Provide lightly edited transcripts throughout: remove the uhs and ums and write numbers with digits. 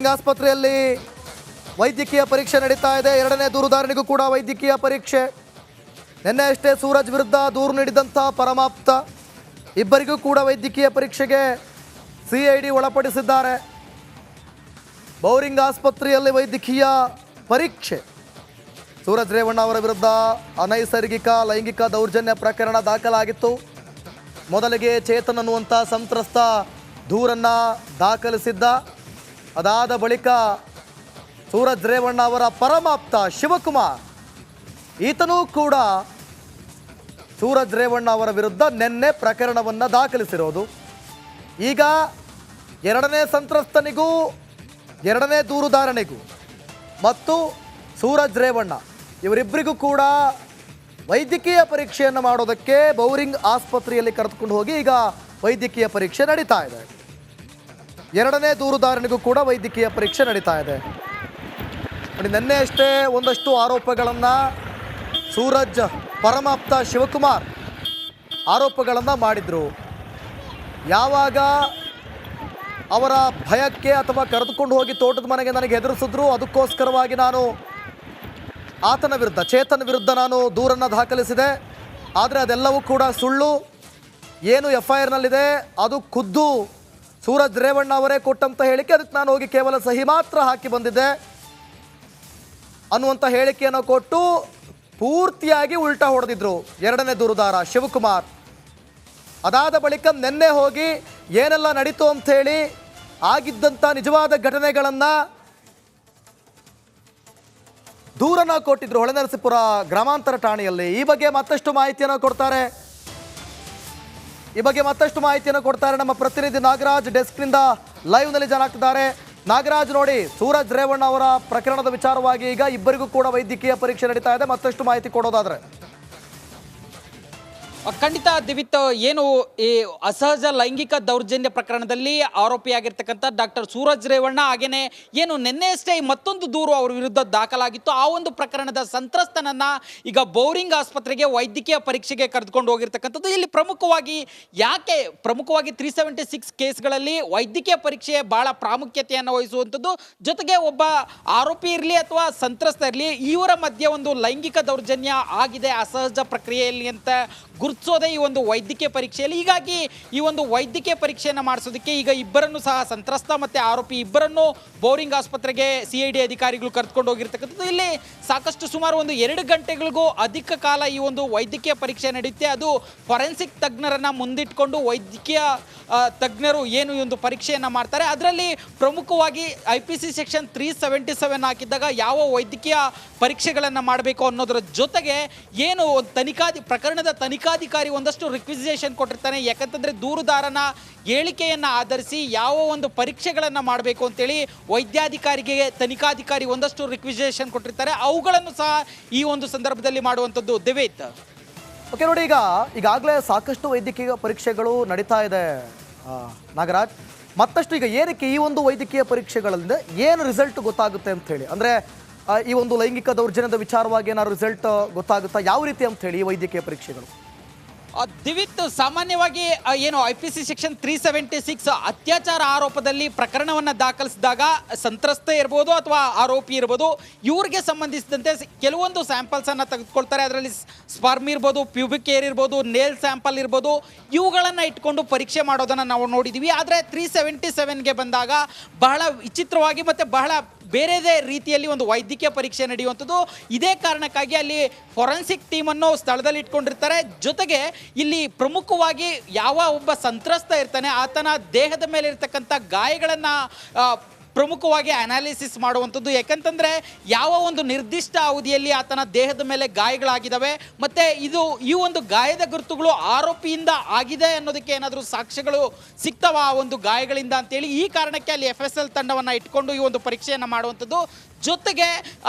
Bowring ಆಸ್ಪತ್ರೆಯಲ್ಲಿ ವೈದ್ಯಕೀಯ ಪರೀಕ್ಷೆ ನಡೀತಾ ಇದೆ. ಎರಡನೇ ದೂರುದಾರನಿಗೂ ಕೂಡ ವೈದ್ಯಕೀಯ ಪರೀಕ್ಷೆ. ನಿನ್ನೆ ಅಷ್ಟೇ ಸೂರಜ್ ವಿರುದ್ಧ ದೂರು ನೀಡಿದಂಥ ಪರಮಾಪ್ತ ಇಬ್ಬರಿಗೂ ಕೂಡ ವೈದ್ಯಕೀಯ ಪರೀಕ್ಷೆಗೆ ಸಿಐಡಿ ಒಳಪಡಿಸಿದ್ದಾರೆ. ಬೌರಿಂಗ್ ಆಸ್ಪತ್ರೆಯಲ್ಲಿ ವೈದ್ಯಕೀಯ ಪರೀಕ್ಷೆ. ಸೂರಜ್ ರೇವಣ್ಣ ಅವರ ವಿರುದ್ಧ ಅನೈಸರ್ಗಿಕ ಲೈಂಗಿಕ ದೌರ್ಜನ್ಯ ಪ್ರಕರಣ ದಾಖಲಾಗಿತ್ತು. ಮೊದಲಿಗೆ ಚೇತನ್ ಅನ್ನುವಂಥ ಸಂತ್ರಸ್ತ ದೂರನ್ನು ದಾಖಲಿಸಿದ್ದ. ಅದಾದ ಬಳಿಕ ಸೂರಜ್ ರೇವಣ್ಣ ಅವರ ಪರಮಾಪ್ತ ಶಿವಕುಮಾರ್ ಈತನೂ ಕೂಡ ಸೂರಜ್ ರೇವಣ್ಣ ಅವರ ವಿರುದ್ಧ ನಿನ್ನೆ ಪ್ರಕರಣವನ್ನು ದಾಖಲಿಸಿರೋದು. ಈಗ ಎರಡನೇ ಸಂತ್ರಸ್ತನಿಗೂ ಎರಡನೇ ದೂರುದಾರನಿಗೂ ಮತ್ತು ಸೂರಜ್ ರೇವಣ್ಣ ಇವರಿಬ್ಬರಿಗೂ ಕೂಡ ವೈದ್ಯಕೀಯ ಪರೀಕ್ಷೆಯನ್ನು ಮಾಡೋದಕ್ಕೆ ಬೌರಿಂಗ್ ಆಸ್ಪತ್ರೆಯಲ್ಲಿ ಕರೆದುಕೊಂಡು ಹೋಗಿ ಈಗ ವೈದ್ಯಕೀಯ ಪರೀಕ್ಷೆ ನಡೀತಾ ಇದೆ. ಎರಡನೇ ದೂರುದಾರನಿಗೂ ಕೂಡ ವೈದ್ಯಕೀಯ ಪರೀಕ್ಷೆ ನಡೀತಾ ಇದೆ. ನೋಡಿ, ನಿನ್ನೆ ಅಷ್ಟೇ ಒಂದಷ್ಟು ಆರೋಪಗಳನ್ನು ಸೂರಜ್ ಪರಮಾಪ್ತ ಶಿವಕುಮಾರ್ ಆರೋಪಗಳನ್ನು ಮಾಡಿದರು. ಯಾವಾಗ ಅವರ ಭಯಕ್ಕೆ ಅಥವಾ ಕರೆದುಕೊಂಡು ಹೋಗಿ ತೋಟದ ಮನೆಗೆ ನನಗೆ ಹೆದರಿಸಿದ್ರು, ಅದಕ್ಕೋಸ್ಕರವಾಗಿ ನಾನು ಆತನ ವಿರುದ್ಧ ಚೇತನ್ ವಿರುದ್ಧ ನಾನು ದೂರನ್ನು ದಾಖಲಿಸಿದೆ. ಆದರೆ ಅದೆಲ್ಲವೂ ಕೂಡ ಸುಳ್ಳು. ಏನು FIRನಲ್ಲಿದೆ ಅದು ಖುದ್ದು ಸೂರಜ್ ರೇವಣ್ಣ ಅವರೇ ಕೊಟ್ಟಂಥ ಹೇಳಿಕೆ. ಅದಕ್ಕೆ ನಾನು ಹೋಗಿ ಕೇವಲ ಸಹಿ ಮಾತ್ರ ಹಾಕಿ ಬಂದಿದ್ದೆ ಅನ್ನುವಂಥ ಹೇಳಿಕೆಯನ್ನು ಕೊಟ್ಟು ಪೂರ್ತಿಯಾಗಿ ಉಲ್ಟಾ ಹೊಡೆದಿದ್ರು ಎರಡನೇ ದೂರುದಾರ ಶಿವಕುಮಾರ್. ಅದಾದ ಬಳಿಕ ನಿನ್ನೆ ಹೋಗಿ ಏನೆಲ್ಲ ನಡೀತು ಅಂಥೇಳಿ ಆಗಿದ್ದಂಥ ನಿಜವಾದ ಘಟನೆಗಳನ್ನು ದೂರನ್ನು ಕೊಟ್ಟಿದ್ರು ಹೊಳೆನರಸೀಪುರ ಗ್ರಾಮಾಂತರ ಠಾಣೆಯಲ್ಲಿ. ಈ ಬಗ್ಗೆ ಮತ್ತಷ್ಟು ಮಾಹಿತಿಯನ್ನು ಕೊಡ್ತಾರೆ ನಮ್ಮ ಪ್ರತಿನಿಧಿ ನಾಗರಾಜ್. ಡೆಸ್ಕ್ನಿಂದ ಲೈವ್ನಲ್ಲಿ ಜನ ಆಗ್ತಿದ್ದಾರೆ. ನಾಗರಾಜ್, ನೋಡಿ, ಸೂರಜ್ ರೇವಣ್ಣ ಅವರ ಪ್ರಕರಣದ ವಿಚಾರವಾಗಿ ಈಗ ಇಬ್ಬರಿಗೂ ಕೂಡ ವೈದ್ಯಕೀಯ ಪರೀಕ್ಷೆ ನಡೀತಾ ಇದೆ. ಮತ್ತಷ್ಟು ಮಾಹಿತಿ ಕೊಡೋದಾದ್ರೆ ಖಂಡಿತ ದಿವಿತ್, ಏನು ಈ ಅಸಹಜ ಲೈಂಗಿಕ ದೌರ್ಜನ್ಯ ಪ್ರಕರಣದಲ್ಲಿ ಆರೋಪಿಯಾಗಿರ್ತಕ್ಕಂಥ ಡಾಕ್ಟರ್ ಸೂರಜ್ ರೇವಣ್ಣ ಹಾಗೇನೆ ಏನು ನಿನ್ನೆಯಷ್ಟೇ ಮತ್ತೊಂದು ದೂರು ಅವರ ವಿರುದ್ಧ ದಾಖಲಾಗಿತ್ತು. ಆ ಒಂದು ಪ್ರಕರಣದ ಸಂತ್ರಸ್ತನನ್ನ ಈಗ ಬೌರಿಂಗ್ ಆಸ್ಪತ್ರೆಗೆ ವೈದ್ಯಕೀಯ ಪರೀಕ್ಷೆಗೆ ಕರೆದುಕೊಂಡು ಹೋಗಿರ್ತಕ್ಕಂಥದ್ದು. ಇಲ್ಲಿ ಪ್ರಮುಖವಾಗಿ 376 ಕೇಸ್ಗಳಲ್ಲಿ ವೈದ್ಯಕೀಯ ಪರೀಕ್ಷೆ ಬಹಳ ಪ್ರಾಮುಖ್ಯತೆಯನ್ನು ವಹಿಸುವಂಥದ್ದು. ಜೊತೆಗೆ ಒಬ್ಬ ಆರೋಪಿ ಇರಲಿ ಅಥವಾ ಸಂತ್ರಸ್ತ ಇರಲಿ, ಇವರ ಮಧ್ಯೆ ಒಂದು ಲೈಂಗಿಕ ದೌರ್ಜನ್ಯ ಆಗಿದೆ ಅಸಹಜ ಪ್ರಕ್ರಿಯೆಯಲ್ಲಿ ಅಂತ ಗುರುತಿಸೋದೇ ಈ ಒಂದು ವೈದ್ಯಕೀಯ ಪರೀಕ್ಷೆಯಲ್ಲಿ. ಹೀಗಾಗಿ ಈ ಒಂದು ವೈದ್ಯಕೀಯ ಪರೀಕ್ಷೆಯನ್ನು ಮಾಡಿಸೋದಕ್ಕೆ ಈಗ ಇಬ್ಬರನ್ನು ಸಹ, ಸಂತ್ರಸ್ತ ಮತ್ತು ಆರೋಪಿ ಇಬ್ಬರನ್ನು ಬೌರಿಂಗ್ ಆಸ್ಪತ್ರೆಗೆ CID ಅಧಿಕಾರಿಗಳು ಕರೆದುಕೊಂಡು ಹೋಗಿರ್ತಕ್ಕಂಥದ್ದು. ಇಲ್ಲಿ ಸಾಕಷ್ಟು ಸುಮಾರು ಒಂದು 2 ಗಂಟೆಗಳಿಗೂ ಅಧಿಕ ಕಾಲ ಈ ಒಂದು ವೈದ್ಯಕೀಯ ಪರೀಕ್ಷೆ ನಡೆಯುತ್ತೆ. ಅದು ಫೊರೆನ್ಸಿಕ್ ತಜ್ಞರನ್ನು ಮುಂದಿಟ್ಕೊಂಡು ವೈದ್ಯಕೀಯ ತಜ್ಞರು ಏನು ಈ ಒಂದು ಪರೀಕ್ಷೆಯನ್ನು ಮಾಡ್ತಾರೆ. ಅದರಲ್ಲಿ ಪ್ರಮುಖವಾಗಿ IPC ಸೆಕ್ಷನ್ 377 ಹಾಕಿದ್ದಾಗ ಯಾವ ವೈದ್ಯಕೀಯ ಪರೀಕ್ಷೆಗಳನ್ನು ಮಾಡಬೇಕು ಅನ್ನೋದರ ಜೊತೆಗೆ ಏನು ಪ್ರಕರಣದ ತನಿಖಾಧಿಕಾರಿ ಒಂದಷ್ಟು ರಿಕ್ವಿಸಿಷನ್ ಕೊಟ್ಟಿರ್ತಾನೆ. ಯಾಕಂತಂದರೆ ದೂರುದಾರನ ಹೇಳಿಕೆಯನ್ನು ಆಧರಿಸಿ ಯಾವ ಒಂದು ಪರೀಕ್ಷೆಗಳನ್ನು ಮಾಡಬೇಕು ಅಂತೇಳಿ ವೈದ್ಯಾಧಿಕಾರಿಗೆ ತನಿಖಾಧಿಕಾರಿ ಒಂದಷ್ಟು ರಿಕ್ವಿಸಿಷನ್ ಕೊಟ್ಟಿರ್ತಾರೆ. ಅವುಗಳನ್ನು ಸಹ ಈ ಒಂದು ಸಂದರ್ಭದಲ್ಲಿ ಮಾಡುವಂಥದ್ದು. ದಿವೇತ್, ಓಕೆ, ನೋಡಿ, ಈಗಾಗಲೇ ಸಾಕಷ್ಟು ವೈದ್ಯಕೀಯ ಪರೀಕ್ಷೆಗಳು ನಡೀತಾ ಇದೆ ನಾಗರಾಜ್. ಮತ್ತಷ್ಟು ಈಗ ಏನಕ್ಕೆ ಈ ಒಂದು ವೈದ್ಯಕೀಯ ಪರೀಕ್ಷೆಗಳಿಂದ ಏನು ರಿಸಲ್ಟ್ ಗೊತ್ತಾಗುತ್ತೆ ಅಂತ ಹೇಳಿ, ಅಂದರೆ ಈ ಒಂದು ಲೈಂಗಿಕ ದೌರ್ಜನ್ಯದ ವಿಚಾರವಾಗಿ ಏನಾದ್ರು ರಿಸಲ್ಟ್ ಗೊತ್ತಾಗುತ್ತಾ, ಯಾವ ರೀತಿ ಅಂತ ಹೇಳಿ ಈ ವೈದ್ಯಕೀಯ ಪರೀಕ್ಷೆಗಳು? ದಿವಿತ್, ಸಾಮಾನ್ಯವಾಗಿ ಏನು IPC ಸೆಕ್ಷನ್ 376 ಅತ್ಯಾಚಾರ ಆರೋಪದಲ್ಲಿ ಪ್ರಕರಣವನ್ನು ದಾಖಲಿಸಿದಾಗ ಸಂತ್ರಸ್ತ ಇರ್ಬೋದು ಅಥವಾ ಆರೋಪಿ ಇರ್ಬೋದು, ಇವ್ರಿಗೆ ಸಂಬಂಧಿಸಿದಂತೆ ಕೆಲವೊಂದು ಸ್ಯಾಂಪಲ್ಸನ್ನು ತೆಗೆದುಕೊಳ್ತಾರೆ. ಅದರಲ್ಲಿ ಸ್ಪರ್ಮ್ ಇರ್ಬೋದು, ಪ್ಯೂಬಿಕ್ ಏರ್ ಇರ್ಬೋದು, ನೇಲ್ ಸ್ಯಾಂಪಲ್ ಇರ್ಬೋದು, ಇವುಗಳನ್ನು ಇಟ್ಕೊಂಡು ಪರೀಕ್ಷೆ ಮಾಡೋದನ್ನು ನಾವು ನೋಡಿದ್ದೀವಿ. ಆದರೆ 377ಗೆ ಬಂದಾಗ ಬಹಳ ವಿಚಿತ್ರವಾಗಿ ಮತ್ತು ಬಹಳ ಬೇರೆದೇ ರೀತಿಯಲ್ಲಿ ಒಂದು ವೈದ್ಯಕೀಯ ಪರೀಕ್ಷೆ ನಡೆಯುವಂಥದ್ದು. ಇದೇ ಕಾರಣಕ್ಕಾಗಿ ಅಲ್ಲಿ ಫೊರೆನ್ಸಿಕ್ ಟೀಮನ್ನು ಸ್ಥಳದಲ್ಲಿ ಇಟ್ಕೊಂಡಿರ್ತಾರೆ. ಜೊತೆಗೆ ಇಲ್ಲಿ ಪ್ರಮುಖವಾಗಿ ಯಾವ ಒಬ್ಬ ಸಂತ್ರಸ್ತ ಇರ್ತಾನೆ ಆತನ ದೇಹದ ಮೇಲೆ ಇರ್ತಕ್ಕಂಥ ಗಾಯಗಳನ್ನು ಪ್ರಮುಖವಾಗಿ ಅನಾಲಿಸಿಸ್ ಮಾಡುವಂಥದ್ದು. ಯಾಕಂತಂದರೆ ಯಾವ ಒಂದು ನಿರ್ದಿಷ್ಟ ಅವಧಿಯಲ್ಲಿ ಆತನ ದೇಹದ ಮೇಲೆ ಗಾಯಗಳಾಗಿದ್ದಾವೆ ಮತ್ತು ಈ ಒಂದು ಗಾಯದ ಗುರುತುಗಳು ಆರೋಪಿಯಿಂದ ಆಗಿದೆ ಅನ್ನೋದಕ್ಕೆ ಏನಾದರೂ ಸಾಕ್ಷ್ಯಗಳು ಸಿಗ್ತವ ಆ ಒಂದು ಗಾಯಗಳಿಂದ ಅಂತೇಳಿ ಈ ಕಾರಣಕ್ಕೆ ಅಲ್ಲಿ FSL ತಂಡವನ್ನು ಇಟ್ಕೊಂಡು ಈ ಒಂದು ಪರೀಕ್ಷೆಯನ್ನು ಮಾಡುವಂಥದ್ದು. ಜೊತೆಗೆ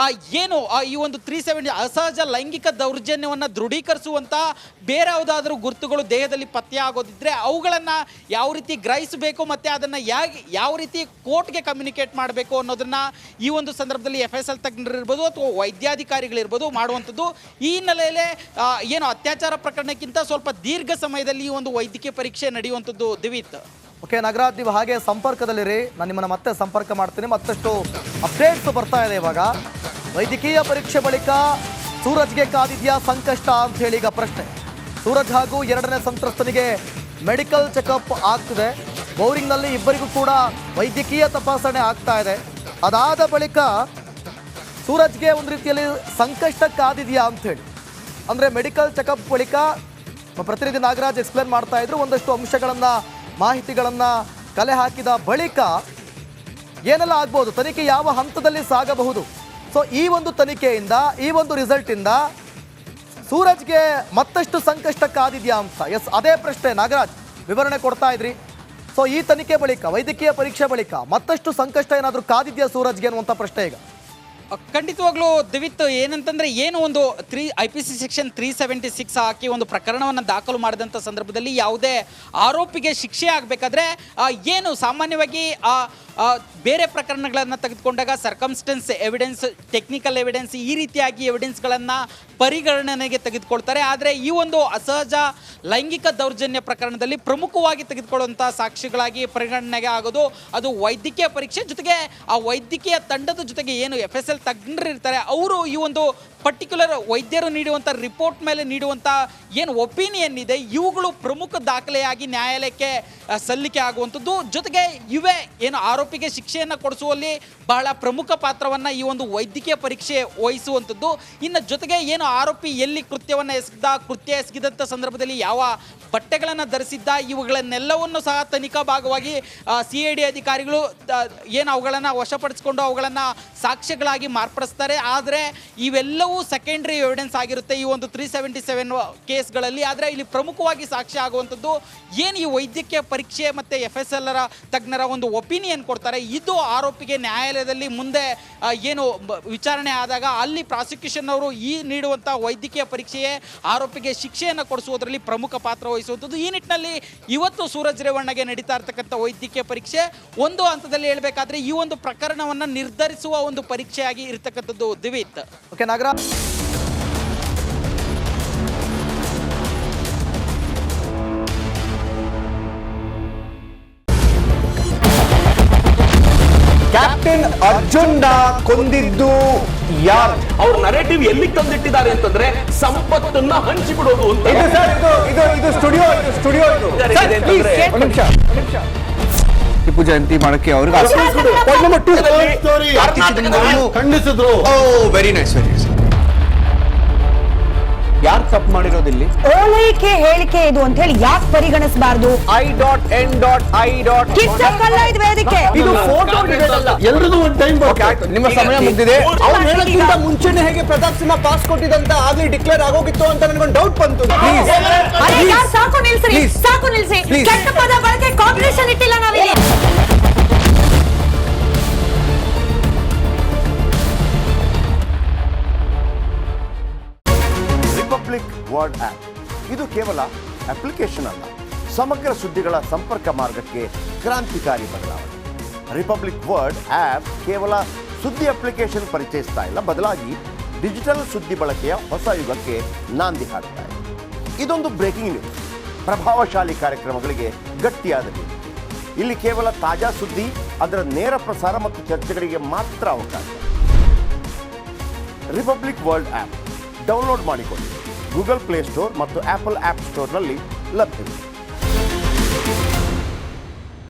ಏನು ಈ ಒಂದು 370 ಅಸಹಜ ಲೈಂಗಿಕ ದೌರ್ಜನ್ಯವನ್ನು ದೃಢೀಕರಿಸುವಂಥ ಬೇರೆ ಯಾವುದಾದ್ರೂ ಗುರುತುಗಳು ದೇಹದಲ್ಲಿ ಪತ್ತೆ ಆಗೋದಿದ್ರೆ ಅವುಗಳನ್ನು ಯಾವ ರೀತಿ ಗ್ರಹಿಸಬೇಕು ಮತ್ತು ಅದನ್ನು ಯಾವ ರೀತಿ ಕೋರ್ಟ್ಗೆ ಕಮ್ಯುನಿಕೇಟ್ ಮಾಡಬೇಕು ಅನ್ನೋದನ್ನು ಈ ಒಂದು ಸಂದರ್ಭದಲ್ಲಿ FSL ತಜ್ಞರಿರ್ಬೋದು ಅಥವಾ ವೈದ್ಯಾಧಿಕಾರಿಗಳಿರ್ಬೋದು ಮಾಡುವಂಥದ್ದು. ಈ ಹಿನ್ನೆಲೆಯಲ್ಲಿ ಏನು ಅತ್ಯಾಚಾರ ಪ್ರಕರಣಕ್ಕಿಂತ ಸ್ವಲ್ಪ ದೀರ್ಘ ಸಮಯದಲ್ಲಿ ಈ ಒಂದು ವೈದ್ಯಕೀಯ ಪರೀಕ್ಷೆ ನಡೆಯುವಂಥದ್ದು. ದಿವಿತ್, ಓಕೆ ನಾಗರಾಜ್, ನೀವು ಹಾಗೆ ಸಂಪರ್ಕದಲ್ಲಿರಿ, ನಾನು ನಿಮ್ಮನ್ನು ಮತ್ತೆ ಸಂಪರ್ಕ ಮಾಡ್ತೀನಿ. ಮತ್ತಷ್ಟು ಅಪ್ಡೇಟ್ಸ್ ಬರ್ತಾ ಇದೆ. ಇವಾಗ ವೈದ್ಯಕೀಯ ಪರೀಕ್ಷೆ ಬಳಿಕ ಸೂರಜ್ಗೆ ಕಾದಿದೆಯಾ ಸಂಕಷ್ಟ ಅಂತ ಹೇಳಿ ಈಗ ಪ್ರಶ್ನೆ. ಸೂರಜ್ ಹಾಗೂ ಎರಡನೇ ಸಂತ್ರಸ್ತನಿಗೆ ಮೆಡಿಕಲ್ ಚೆಕಪ್ ಆಗ್ತಿದೆ. ಬೌರಿಂಗ್ನಲ್ಲಿ ಇಬ್ಬರಿಗೂ ಕೂಡ ವೈದ್ಯಕೀಯ ತಪಾಸಣೆ ಆಗ್ತಾ ಇದೆ. ಅದಾದ ಬಳಿಕ ಸೂರಜ್ಗೆ ಒಂದು ರೀತಿಯಲ್ಲಿ ಸಂಕಷ್ಟ ಕಾದಿದೆಯಾ ಅಂತ ಹೇಳಿ, ಅಂದರೆ ಮೆಡಿಕಲ್ ಚೆಕಪ್ ಬಳಿಕ ಪ್ರತಿನಿಧಿ ನಾಗರಾಜ್ ಎಕ್ಸ್ಪ್ಲೇನ್ ಮಾಡ್ತಾ ಇದ್ರು. ಒಂದಷ್ಟು ಅಂಶಗಳನ್ನು, ಮಾಹಿತಿಗಳನ್ನು ಕಲೆ ಹಾಕಿದ ಬಳಿಕ ಏನೆಲ್ಲ ಆಗ್ಬೋದು, ತನಿಖೆ ಯಾವ ಹಂತದಲ್ಲಿ ಸಾಗಬಹುದು. ಸೊ ಈ ಒಂದು ತನಿಖೆಯಿಂದ, ಈ ಒಂದು ರಿಸಲ್ಟಿಂದ ಸೂರಜ್ಗೆ ಮತ್ತಷ್ಟು ಸಂಕಷ್ಟ ಕಾದಿದೆಯಾ ಅಂತ. ಎಸ್, ಅದೇ ಪ್ರಶ್ನೆ ನಾಗರಾಜ್ ವಿವರಣೆ ಕೊಡ್ತಾ ಇದ್ರಿ. ಸೊ ಈ ತನಿಖೆ ಬಳಿಕ, ವೈದ್ಯಕೀಯ ಪರೀಕ್ಷೆ ಬಳಿಕ ಮತ್ತಷ್ಟು ಸಂಕಷ್ಟ ಏನಾದರೂ ಕಾದಿದೆಯಾ ಸೂರಜ್ಗೆ ಅನ್ನುವಂಥ ಪ್ರಶ್ನೆ ಈಗ. ಖಂಡಿತವಾಗ್ಲೂ ದಿವಿತ್, ಏನಂತಂದ್ರೆ ಏನು ಒಂದು IPC ಸೆಕ್ಷನ್ 376 ಹಾಕಿ ಒಂದು ಪ್ರಕರಣವನ್ನು ದಾಖಲು ಮಾಡಿದಂಥ ಸಂದರ್ಭದಲ್ಲಿ ಯಾವುದೇ ಆರೋಪಿಗೆ ಶಿಕ್ಷೆ ಆಗಬೇಕಾದ್ರೆ ಏನು ಸಾಮಾನ್ಯವಾಗಿ ಬೇರೆ ಪ್ರಕರಣಗಳನ್ನು ತೆಗೆದುಕೊಂಡಾಗ ಸರ್ಕಮ್ಸ್ಟೆನ್ಸ್ ಎವಿಡೆನ್ಸ್, ಟೆಕ್ನಿಕಲ್ ಎವಿಡೆನ್ಸ್, ಈ ರೀತಿಯಾಗಿ ಎವಿಡೆನ್ಸ್ಗಳನ್ನು ಪರಿಗಣನೆಗೆ ತೆಗೆದುಕೊಳ್ತಾರೆ. ಆದರೆ ಈ ಒಂದು ಅಸಹಜ ಲೈಂಗಿಕ ದೌರ್ಜನ್ಯ ಪ್ರಕರಣದಲ್ಲಿ ಪ್ರಮುಖವಾಗಿ ತೆಗೆದುಕೊಳ್ಳುವಂಥ ಸಾಕ್ಷಿಗಳಾಗಿ ಪರಿಗಣನೆಗೆ ಆಗೋದು ಅದು ವೈದ್ಯಕೀಯ ಪರೀಕ್ಷೆ, ಜೊತೆಗೆ ಆ ವೈದ್ಯಕೀಯ ತಂಡದ ಜೊತೆಗೆ ಏನು FSL ತಜ್ಞರು ಇರ್ತಾರೆ ಅವರು ಈ ಒಂದು ಪರ್ಟಿಕ್ಯುಲರ್ ವೈದ್ಯರು ನೀಡುವಂಥ ರಿಪೋರ್ಟ್ ಮೇಲೆ ನೀಡುವಂಥ ಏನು ಒಪಿನಿಯನ್ ಇದೆ, ಇವುಗಳು ಪ್ರಮುಖ ದಾಖಲೆಯಾಗಿ ನ್ಯಾಯಾಲಯಕ್ಕೆ ಸಲ್ಲಿಕೆ ಆಗುವಂಥದ್ದು. ಜೊತೆಗೆ ಇವೇ ಏನು ಆರೋಪಿಗೆ ಶಿಕ್ಷೆಯನ್ನು ಕೊಡಿಸುವಲ್ಲಿ ಬಹಳ ಪ್ರಮುಖ ಪಾತ್ರವನ್ನು ಈ ಒಂದು ವೈದ್ಯಕೀಯ ಪರೀಕ್ಷೆ ವಹಿಸುವಂಥದ್ದು. ಇನ್ನು ಜೊತೆಗೆ ಏನು ಆರೋಪಿ ಎಲ್ಲಿ ಕೃತ್ಯವನ್ನು ಕೃತ್ಯ ಎಸಗಿದಂಥ ಸಂದರ್ಭದಲ್ಲಿ ಯಾವ ಬಟ್ಟೆಗಳನ್ನು ಧರಿಸಿದ್ದ, ಇವುಗಳನ್ನೆಲ್ಲವನ್ನು ಸಹ ತನಿಖಾ ಭಾಗವಾಗಿ CID ಅಧಿಕಾರಿಗಳು ಏನು ಅವುಗಳನ್ನು ವಶಪಡಿಸಿಕೊಂಡು ಅವುಗಳನ್ನು ಸಾಕ್ಷ್ಯಗಳಾಗಿ ಮಾರ್ಪಡಿಸ್ತಾರೆ. ಆದರೆ ಇವೆಲ್ಲವೂ ಸೆಕೆಂಡ್ರಿ ಎವಿಡೆನ್ಸ್ ಆಗಿರುತ್ತೆ ಈ ಒಂದು 377 ಕೇಸ್ಗಳಲ್ಲಿ. ಆದರೆ ಇಲ್ಲಿ ಪ್ರಮುಖವಾಗಿ ಸಾಕ್ಷ್ಯ ಆಗುವಂಥದ್ದು ಏನು ಈ ವೈದ್ಯಕೀಯ ಪರೀಕ್ಷೆ ಮತ್ತು FSL ತಜ್ಞರ ಒಂದು ಒಪಿನಿಯನ್ ಕೊಡ್ತಾರೆ. ಇದು ಆರೋಪಿಗೆ ನ್ಯಾಯಾಲಯದಲ್ಲಿ ಮುಂದೆ ಏನು ವಿಚಾರಣೆ ಆದಾಗ ಅಲ್ಲಿ ಪ್ರಾಸಿಕ್ಯೂಷನ್ ಅವರು ಈ ನೀಡುವಂಥ ವೈದ್ಯಕೀಯ ಪರೀಕ್ಷೆಯೇ ಆರೋಪಿಗೆ ಶಿಕ್ಷೆಯನ್ನು ಕೊಡಿಸುವುದರಲ್ಲಿ ಪ್ರಮುಖ ಪಾತ್ರ ವಹಿಸುವಂಥದ್ದು. ಈ ನಿಟ್ಟಿನಲ್ಲಿ ಇವತ್ತು ಸೂರಜ್ ರೇವಣ್ಣಗೆ ನಡೀತಾ ಇರ್ತಕ್ಕಂಥ ವೈದ್ಯಕೀಯ ಪರೀಕ್ಷೆ ಒಂದು ಹಂತದಲ್ಲಿ ಹೇಳಬೇಕಾದ್ರೆ ಈ ಒಂದು ಪ್ರಕರಣವನ್ನು ನಿರ್ಧರಿಸುವ ಒಂದು ಪರೀಕ್ಷೆಯಾಗಿ ಇರತಕ್ಕಂಥದ್ದು ದಿವಿತ್. ಓಕೆ ನಾಗರಾಜ್, ಕ್ಯಾಪ್ಟನ್ ಅರ್ಜುನ್ ಕೊಂದಿದ್ದು ಯಾರು? ಅವ್ರ ನರೇಟಿವ್ ಎಲ್ಲಿ ತಂದಿಟ್ಟಿದ್ದಾರೆ ಅಂತಂದ್ರೆ ಸಂಪತ್ತನ್ನ ಹಂಚಿಬಿಡೋದು ಅಂತ. ಇದು ಸ್ಟುಡಿಯೋ ಟಿಪ್ಪು ಜಯಂತಿ ಮಾಡಕ್ಕೆ ಅವ್ರಿಗೆ ಖಂಡಿಸಿದ್ರು. Very nice. ಯಾರು ತಪ್ಪು ಮಾಡಿರೋದಿಲ್ಲಿ? ಓಲೈಕೆ ಹೇಳಿಕೆ ಇದು ಅಂತ ಹೇಳಿ ಯಾಕೆ ಪರಿಗಣಿಸಬಾರದು? ಕಿಚ್ಚಕ್ಕಲ್ಲ ವೇದಿಕೆ. ಇದು ಫೋಟೋ ಎಲ್ರಿಗೂ ಒಂದು ಟೈಮ್. ನಿಮ್ಮ ಸಮಯ ಮುಗಿದಿದೆ. ಅವ್ರು ಹೇಳೋಕ್ಕಿಂತ ಮುಂಚೆನೆ ಹೇಗೆ ಪ್ರತಾಪ್ ಸಿಂಹ ಪಾಸ್ ಕೊಟ್ಟಿದಂತ ಆಗ್ಲಿ ಡಿಕ್ಲೇರ್ ಆಗೋಗಿತ್ತು ಅಂತ ನನಗೊಂದು ಡೌಟ್ ಬಂತು. ಸಾಕು ನಿಲ್ಸ್ರಿ, ಸಾಕು ನಿಲ್ಸಿ. ಕೆಟ್ಟ ಪದ ಬಳಕೆ ಕಾಂಪಿಟೇಷನ್ ಇಟ್ಟಿಲ್ಲ ನಾವಿಲ್ಲಿ. ರಿಪಬ್ಲಿಕ್ ವರ್ಡ್ ಆಪ್ ಇದು ಕೇವಲ ಅಪ್ಲಿಕೇಶನ್ ಅಲ್ಲ, ಸಮಗ್ರ ಸುದ್ದಿಗಳ ಸಂಪರ್ಕ ಮಾರ್ಗಕ್ಕೆ ಕ್ರಾಂತಿಕಾರಿ ಬದಲಾವಣೆ. ರಿಪಬ್ಲಿಕ್ ವರ್ಡ್ ಆಪ್ ಕೇವಲ ಸುದ್ದಿ ಅಪ್ಲಿಕೇಶನ್ ಪರಿಚಯಿಸ್ತಾ ಇಲ್ಲ, ಬದಲಾಗಿ ಡಿಜಿಟಲ್ ಸುದ್ದಿ ಬಳಕೆಯ ಹೊಸ ಯುಗಕ್ಕೆ ನಾಂದಿ ಹಾಡ್ತಾ ಇದೆ. ಇದೊಂದು ಬ್ರೇಕಿಂಗ್ ನ್ಯೂಸ್, ಪ್ರಭಾವಶಾಲಿ ಕಾರ್ಯಕ್ರಮಗಳಿಗೆ ಗಟ್ಟಿಯಾದ ನ್ಯೂಸ್. ಇಲ್ಲಿ ಕೇವಲ ತಾಜಾ ಸುದ್ದಿ, ಅದರ ನೇರ ಪ್ರಸಾರ ಮತ್ತು ಚರ್ಚೆಗಳಿಗೆ ಮಾತ್ರ ಅವಕಾಶ. ರಿಪಬ್ಲಿಕ್ ವರ್ಲ್ಡ್ ಆ್ಯಪ್ ಡೌನ್ಲೋಡ್ ಮಾಡಿಕೊಳ್ಳಿ. ಗೂಗಲ್ ಪ್ಲೇ ಸ್ಟೋರ್ ಮತ್ತು ಆಪಲ್ ಆ್ಯಪ್ ಸ್ಟೋರ್ನಲ್ಲಿ ಲಭ್ಯವಿದೆ.